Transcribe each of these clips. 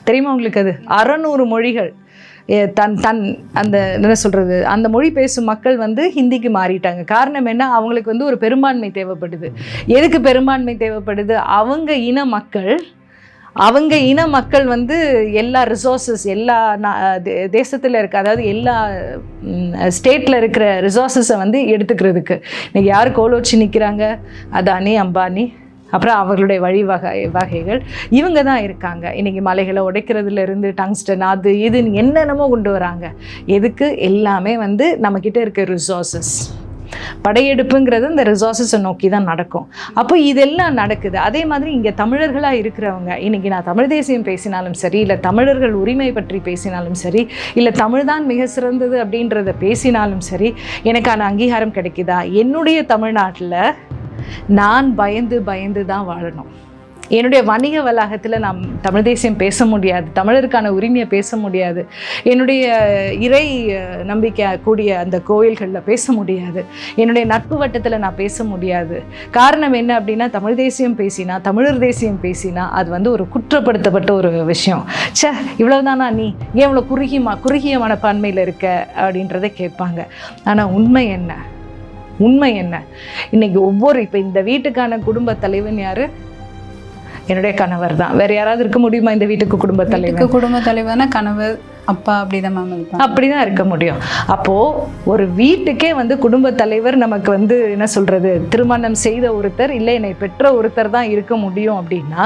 தெரியுமா உங்களுக்கு? அது 600 மொழிகள் அந்த என்ன சொல்கிறது, அந்த மொழி பேசும் மக்கள் ஹிந்திக்கு மாறிட்டாங்க. காரணம் என்ன? அவங்களுக்கு ஒரு பெரும்பான்மை தேவைப்படுது. எதுக்கு பெரும்பான்மை தேவைப்படுது? அவங்க இன மக்கள் எல்லா ரிசோர்ஸஸ், எல்லா தேசத்தில் இருக்க, அதாவது எல்லா ஸ்டேட்டில் இருக்கிற ரிசோர்ஸஸை எடுத்துக்கிறதுக்கு. இன்றைக்கி யார் கோலோச்சி நிற்கிறாங்க? அதானி, அம்பானி, அப்புறம் அவர்களுடைய வகைகள் இவங்க தான் இருக்காங்க. இன்றைக்கி மலைகளை உடைக்கிறதுலேருந்து டங்ஸ்டன் அது இதுன்னு என்னென்னமோ கொண்டு வராங்க. எதுக்கு? எல்லாமே நம்மக்கிட்ட இருக்க ரிசோர்ஸஸ். படையெடுப்புங்கிறது இந்த ரிசோர்ஸஸை நோக்கி தான் நடக்கும். அப்போ இதெல்லாம் நடக்குது. அதே மாதிரி இங்கே தமிழர்களாக இருக்கிறவங்க, இன்றைக்கி நான் தமிழ் தேசியம் பேசினாலும் சரி, இல்லை தமிழர்கள் உரிமை பற்றி பேசினாலும் சரி, இல்லை தமிழ் தான் மிக சிறந்தது அப்படின்றத பேசினாலும் சரி, எனக்கான அங்கீகாரம் கிடைக்குதா? என்னுடைய தமிழ்நாட்டில் நான் பயந்து தான் வாழணும். என்னுடைய வணிக வளாகத்தில் நான் தமிழ் தேசியம் பேச முடியாது, தமிழருக்கான உரிமையை பேச முடியாது, என்னுடைய இறை நம்பிக்கை கூடிய அந்த கோயில்களில் பேச முடியாது, என்னுடைய நட்பு வட்டத்தில் நான் பேச முடியாது. காரணம் என்ன அப்படின்னா, தமிழ் தேசியம் பேசினா, தமிழர் தேசியம் பேசினா அது ஒரு குற்றப்படுத்தப்பட்ட ஒரு விஷயம். சே, இவ்வளவுதானா, நீ ஏன் இவ்வளோ குறுகிய மனப்பான்மையில் இருக்க அப்படின்றத கேட்பாங்க. ஆனால் உண்மை என்ன? இன்னைக்கு இப்போ இந்த வீட்டுக்கான குடும்ப தலைவன் யாரு? என்னுடைய கணவர் தான். வேற யாராவது இருக்க முடியுமா இந்த வீட்டுக்கு குடும்ப தலைவர்? குடும்ப தலைவர்னா கணவர், அப்பா, அப்படிதான் மேம். அப்படிதான் இருக்க முடியும். அப்போ ஒரு வீட்டுக்கே குடும்ப தலைவர் நமக்கு என்ன சொல்றது, திருமணம் செய்த ஒருத்தர், இல்லை என்னை பெற்ற ஒருத்தர் தான் இருக்க முடியும் அப்படின்னா,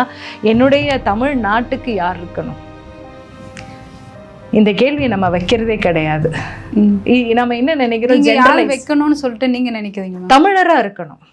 என்னுடைய தமிழ் நாட்டுக்கு யார் இருக்கணும்? இந்த கேள்வியை நம்ம வைக்கிறதே கிடையாது. நம்ம என்ன நினைக்கிறோம், வைக்கணும்னு சொல்லிட்டு நீங்க நினைக்கிறீங்க? தமிழரா இருக்கணும்.